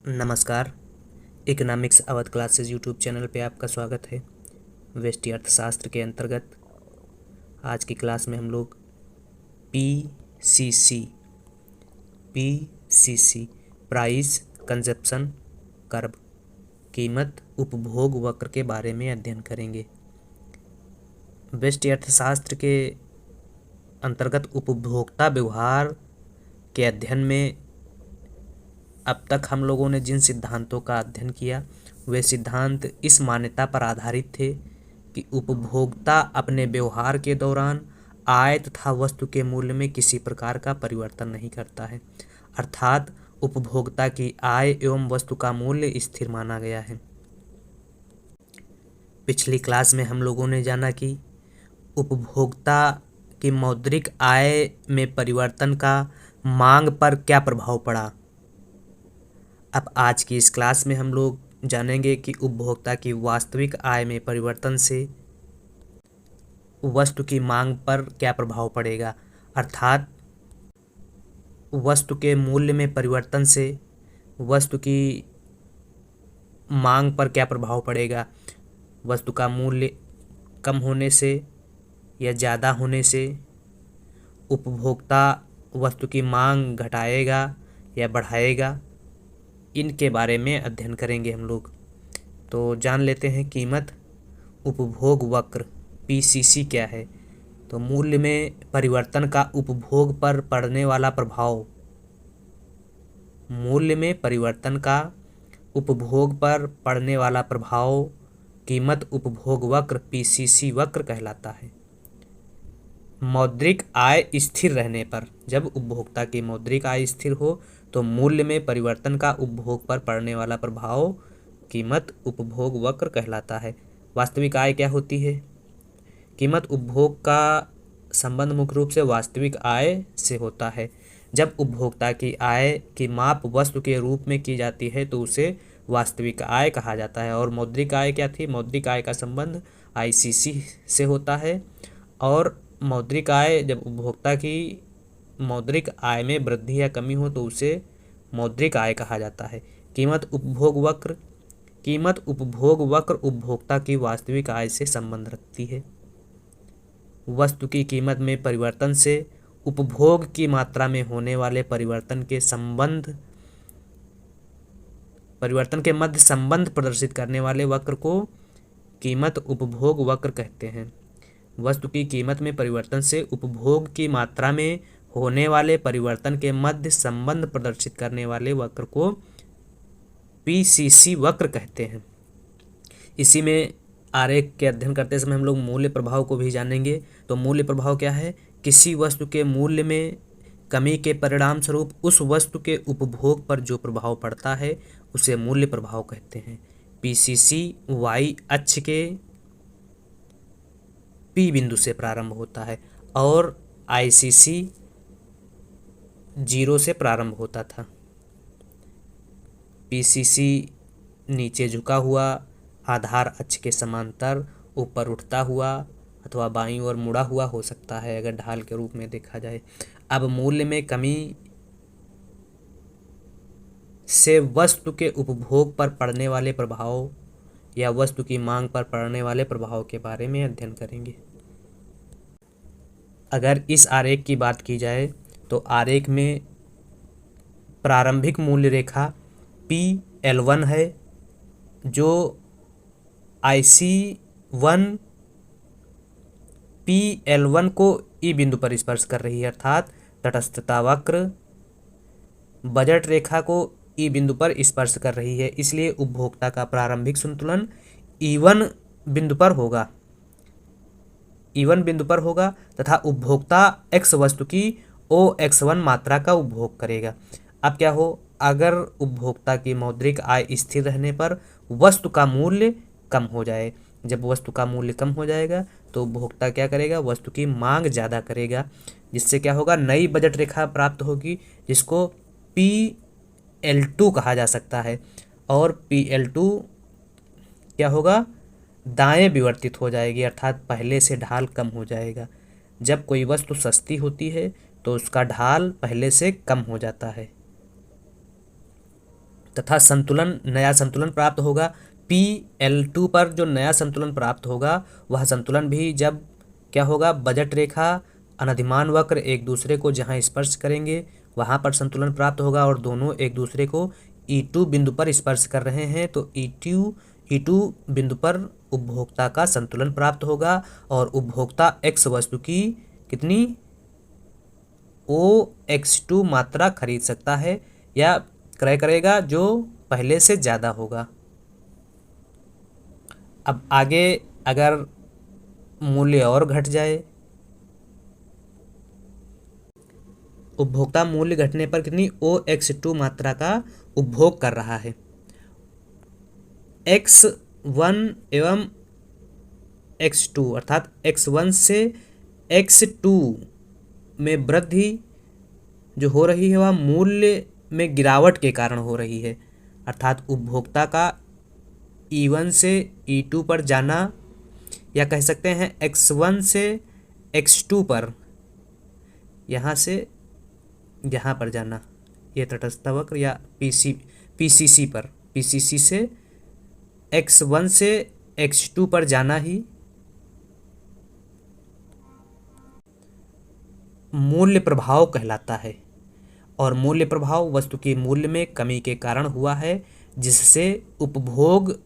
नमस्कार। Economics Awadh classes YouTube channel पे आपका स्वागत है। व्यष्टि अर्थशास्त्र के अंतर्गत आज की क्लास में हम लोग PCC PCC price consumption curve कीमत उपभोग वक्र के बारे में अध्ययन करेंगे। व्यष्टि अर्थशास्त्र के अंतर्गत उपभोक्ता व्यवहार के अध्ययन में अब तक हम लोगों ने जिन सिद्धांतों का अध्ययन किया वे सिद्धांत इस मान्यता पर आधारित थे कि उपभोक्ता अपने व्यवहार के दौरान आय तथा वस्तु के मूल्य में किसी प्रकार का परिवर्तन नहीं करता है, अर्थात उपभोक्ता की आय एवं वस्तु का मूल्य स्थिर माना गया है। पिछली क्लास में हम लोगों ने जाना कि उपभोक्ता की मौद्रिक आय में परिवर्तन का मांग पर क्या प्रभाव पड़ा। अब आज की इस क्लास में हम लोग जानेंगे कि उपभोक्ता की वास्तविक आय में परिवर्तन से वस्तु की मांग पर क्या प्रभाव पड़ेगा, अर्थात वस्तु के मूल्य में परिवर्तन से वस्तु की मांग पर क्या प्रभाव पड़ेगा। वस्तु का मूल्य कम होने से या ज़्यादा होने से उपभोक्ता वस्तु की मांग घटाएगा या बढ़ाएगा, इनके बारे में अध्ययन करेंगे हम लोग। तो जान लेते हैं कीमत उपभोग वक्र पीसीसी क्या है। तो मूल्य में परिवर्तन का उपभोग पर पड़ने वाला प्रभाव, मूल्य में परिवर्तन का उपभोग पर पड़ने वाला प्रभाव कीमत उपभोग वक्र पीसीसी वक्र कहलाता है। मौद्रिक आय स्थिर रहने पर, जब उपभोक्ता की मौद्रिक आय स्थिर हो तो मूल्य में परिवर्तन का उपभोग पर पड़ने वाला प्रभाव कीमत उपभोग वक्र कहलाता है। वास्तविक आय क्या होती है? कीमत उपभोग का संबंध मुख्य रूप से वास्तविक आय से होता है। जब उपभोक्ता की आय की माप वस्तु के रूप में की जाती है तो उसे वास्तविक आय कहा जाता है। और मौद्रिक आय क्या थी? मौद्रिक आय का संबंध आईसीसी से होता है। और मौद्रिक आय, जब उपभोक्ता की मौद्रिक आय में वृद्धि या कमी हो तो उसे मौद्रिक आय कहा जाता है। कीमत उपभोग वक्र, कीमत उपभोग वक्र उपभोक्ता की वास्तविक आय से संबंध रखती है। वस्तु की कीमत में परिवर्तन से उपभोग की मात्रा में होने वाले परिवर्तन के मध्य संबंध प्रदर्शित करने वाले वक्र को कीमत उपभोग वक्र कहते हैं। वस्तु की कीमत में परिवर्तन से उपभोग की मात्रा में होने वाले परिवर्तन के मध्य संबंध प्रदर्शित करने वाले वक्र को पीसीसी वक्र कहते हैं। इसी में आरेख के अध्ययन करते समय हम लोग मूल्य प्रभाव को भी जानेंगे। तो मूल्य प्रभाव क्या है? किसी वस्तु के मूल्य में कमी के परिणाम स्वरूप उस वस्तु के उपभोग पर जो प्रभाव पड़ता है उसे मूल्य प्रभाव कहते हैं। पीसीसी वाई अक्ष के पी बिंदु से प्रारंभ होता है और आईसीसी 0 से प्रारंभ होता था। पीसीसी नीचे झुका हुआ, आधार अक्ष के समांतर, ऊपर उठता हुआ अथवा बाईं ओर मुड़ा हुआ हो सकता है अगर ढाल के रूप में देखा जाए। अब मूल्य में कमी से वस्तु के उपभोग पर पड़ने वाले प्रभाव या वस्तु की मांग पर पड़ने वाले प्रभाव के बारे में अध्ययन करेंगे। अगर इस आरेख की बात की जाए तो आरेख में प्रारंभिक मूल्य रेखा PL1 है जो IC1 PL1 को E बिंदु पर स्पर्श कर रही है, अर्थात तटस्थता वक्र बजट रेखा को E बिंदु पर स्पर्श कर रही है। इसलिए उपभोक्ता का प्रारंभिक संतुलन E1 बिंदु पर होगा, E1 बिंदु पर होगा तथा उपभोक्ता X वस्तु की OX1 मात्रा का उपभोग करेगा। अब क्या हो? अगर उपभोक्ता की मौद्रिक आय स्थिर रहने पर वस्तु का मूल्य कम हो जाए, जब वस्तु का मूल्य कम हो जाएगा तो उपभोक्ता क्या करेगा? वस्तु की मांग ज़्यादा करेगा, जिससे क्या होगा? नई बजट रेखा प्राप्त होगी जिसको PL2 कहा जा सकता है। और PL2 क्या होगा? दाएं विवर्तित हो जाएगी, अर्थात पहले से ढाल कम हो जाएगा। जब कोई वस्तु सस्ती होती है तो उसका ढाल पहले से कम हो जाता है। तथा संतुलन, नया संतुलन प्राप्त होगा। PL2 पर जो नया संतुलन प्राप्त होगा वह संतुलन भी जब क्या होगा, बजट रेखा अनधिमान वक्र एक दूसरे को जहां स्पर्श करेंगे वहां पर संतुलन प्राप्त होगा, और दोनों एक दूसरे को E2 बिंदु पर स्पर्श कर रहे हैं तो E2 बिंदु पर उपभोक्ता का संतुलन प्राप्त होगा, और उपभोक्ता X वस्तु की कितनी OX2 मात्रा खरीद सकता है या क्रय करेगा जो पहले से ज़्यादा होगा। अब आगे अगर मूल्य और घट जाए, उपभोक्ता मूल्य घटने पर कितनी OX2 मात्रा का उपभोग कर रहा है। X1 एवं X2 अर्थात X1 से X2 में वृद्धि जो हो रही है वह मूल्य में गिरावट के कारण हो रही है, अर्थात उपभोक्ता का E1 से E2 पर जाना, या कह सकते हैं X1 से X2 पर, यहाँ से यहाँ पर जाना, ये तटस्थ वक्र या PCC पर, PCC से X1 से X2 पर जाना ही मूल्य प्रभाव कहलाता है। और मूल्य प्रभाव वस्तु के मूल्य में कमी के कारण हुआ है जिससे उपभोग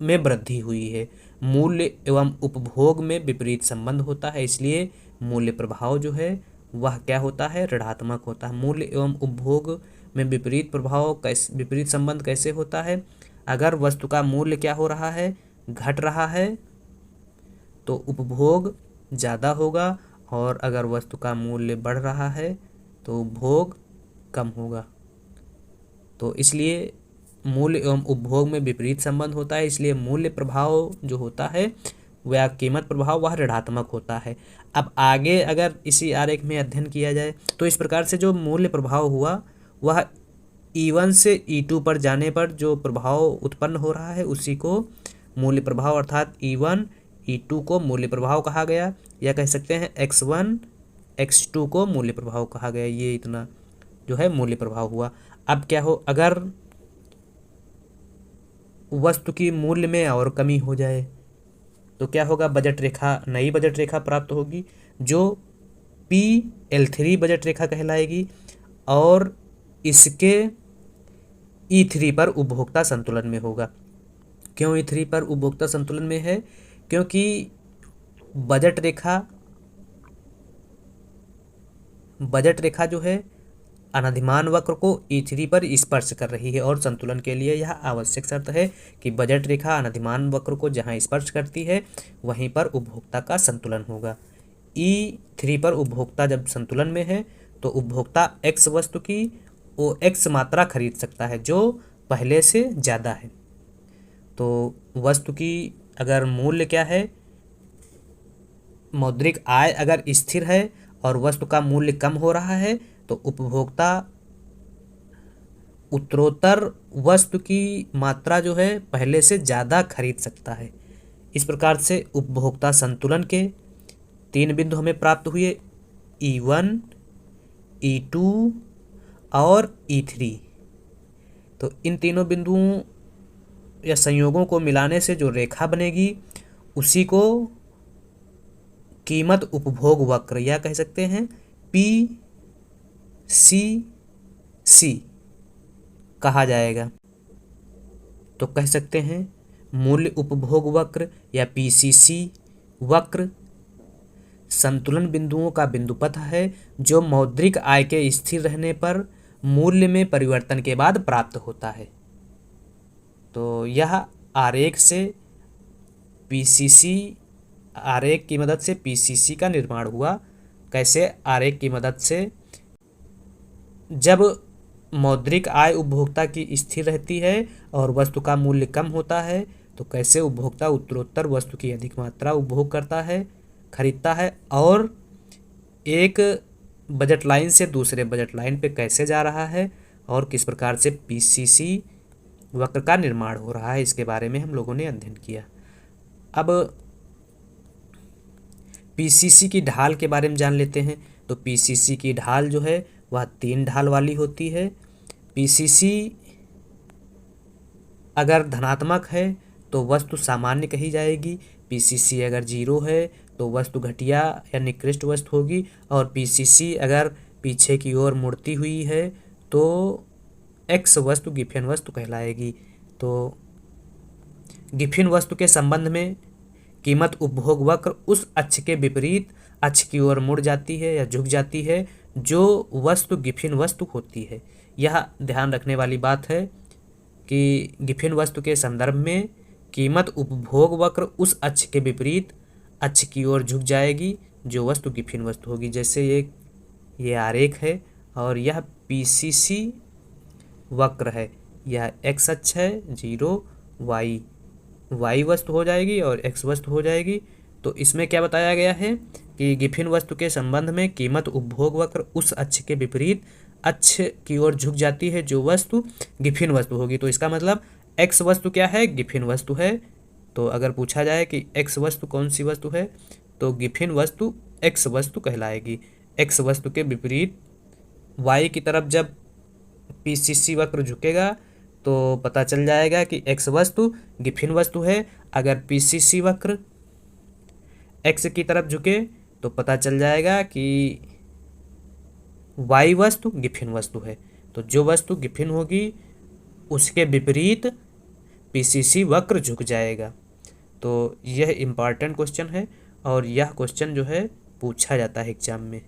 में वृद्धि हुई है। मूल्य एवं उपभोग में विपरीत संबंध होता है, इसलिए मूल्य प्रभाव जो है वह क्या होता है, ऋणात्मक होता है। मूल्य एवं उपभोग में विपरीत प्रभाव कैसे, विपरीत संबंध कैसे होता है, अगर वस्तु का मूल्य क्या हो रहा है, घट रहा है तो उपभोग ज़्यादा होगा, और अगर वस्तु का मूल्य बढ़ रहा है तो उपभोग कम होगा। तो इसलिए मूल्य एवं उपभोग में विपरीत संबंध होता है, इसलिए मूल्य प्रभाव जो होता है वह कीमत प्रभाव वह ऋणात्मक होता है। अब आगे अगर इसी आरेख में अध्ययन किया जाए तो इस प्रकार से जो मूल्य प्रभाव हुआ वह E1 से E2 पर जाने पर जो प्रभाव उत्पन्न हो रहा है उसी को मूल्य प्रभाव, अर्थात E1 E2 को मूल्य प्रभाव कहा गया, या कह सकते हैं X1 X2 को मूल्य प्रभाव कहा गया। ये इतना जो है मूल्य प्रभाव हुआ। अब क्या हो, अगर वस्तु की मूल्य में और कमी हो जाए तो क्या होगा, बजट रेखा, नई बजट रेखा प्राप्त होगी जो PL3 बजट रेखा कहलाएगी, और इसके E3 पर उपभोक्ता संतुलन में होगा। क्यों E3 पर उपभोक्ता संतुलन में है, क्योंकि बजट रेखा जो है अनधिमान वक्र को E3 पर स्पर्श कर रही है, और संतुलन के लिए यह आवश्यक शर्त है कि बजट रेखा अनधिमान वक्र को जहां स्पर्श करती है वहीं पर उपभोक्ता का संतुलन होगा। E3 पर उपभोक्ता जब संतुलन में है तो उपभोक्ता X वस्तु की OX मात्रा खरीद सकता है जो पहले से ज़्यादा है। तो वस्तु की अगर मूल्य क्या है, मौद्रिक आय अगर स्थिर है और वस्तु का मूल्य कम हो रहा है तो उपभोक्ता उत्तरोत्तर वस्तु की मात्रा जो है पहले से ज़्यादा खरीद सकता है। इस प्रकार से उपभोक्ता संतुलन के 3 बिंदु हमें प्राप्त हुए, E1 E2 और E3। तो इन तीनों बिंदुओं या संयोगों को मिलाने से जो रेखा बनेगी उसी को कीमत उपभोग वक्र या कह सकते हैं PCC कहा जाएगा। तो कह सकते हैं मूल्य उपभोग वक्र या PCC वक्र संतुलन बिंदुओं का बिंदुपथ है जो मौद्रिक आय के स्थिर रहने पर मूल्य में परिवर्तन के बाद प्राप्त होता है। तो यह आरेख से PCC आरेख की मदद से PCC का निर्माण हुआ। कैसे, आरेख की मदद से जब मौद्रिक आय उपभोक्ता की स्थिर रहती है और वस्तु का मूल्य कम होता है तो कैसे उपभोक्ता उत्तरोत्तर वस्तु की अधिक मात्रा उपभोग करता है, खरीदता है, और एक बजट लाइन से दूसरे बजट लाइन पे कैसे जा रहा है और किस प्रकार से PCC वक्र का निर्माण हो रहा है, इसके बारे में हम लोगों ने अध्ययन किया। अब PCC की ढाल के बारे में जान लेते हैं। तो PCC की ढाल जो है वह 3 ढाल वाली होती है। PCC अगर धनात्मक है तो वस्तु सामान्य कही जाएगी, पीसीसी अगर जीरो है तो वस्तु घटिया या निकृष्ट वस्तु होगी, और पीसीसी अगर पीछे की ओर मुड़ती हुई है तो एक्स वस्तु गिफिन वस्तु कहलाएगी। तो गिफिन वस्तु के संबंध में कीमत उपभोग वक्र उस अक्ष के विपरीत अक्ष की ओर मुड़ जाती है या झुक जाती है जो वस्तु गिफिन वस्तु होती है। यह ध्यान रखने वाली बात है कि गिफिन वस्तु के संदर्भ में कीमत उपभोग वक्र उस अक्ष के विपरीत अक्ष की ओर झुक जाएगी जो वस्तु गिफिन वस्तु होगी। जैसे ये आरेख है और यह पीसीसी वक्र है, यह एक्स अक्ष है, जीरो वाई वस्तु हो जाएगी और एक्स वस्तु हो जाएगी। तो इसमें क्या बताया गया है कि गिफिन वस्तु के संबंध में कीमत उपभोग वक्र उस अक्ष के विपरीत अक्ष की ओर झुक जाती है जो वस्तु गिफिन वस्तु होगी। तो इसका मतलब एक्स वस्तु क्या है, गिफिन वस्तु है। तो अगर पूछा जाए कि एक्स वस्तु कौन सी वस्तु है तो गिफिन वस्तु एक्स वस्तु कहलाएगी। एक्स वस्तु के विपरीत वाई की तरफ जब पीसीसी वक्र झुकेगा तो पता चल जाएगा कि एक्स वस्तु गिफिन वस्तु है। अगर पीसीसी वक्र एक्स की तरफ झुके तो पता चल जाएगा कि वाई वस्तु गिफिन वस्तु है। तो जो वस्तु गिफिन होगी उसके विपरीत पीसीसी वक्र झुक जाएगा। तो यह इम्पॉर्टेंट क्वेश्चन है और यह क्वेश्चन जो है पूछा जाता है एग्जाम में।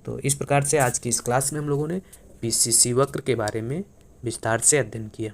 तो इस प्रकार से आज की इस क्लास में हम लोगों ने पीसीसी वक्र के बारे में विस्तार से अध्ययन किया।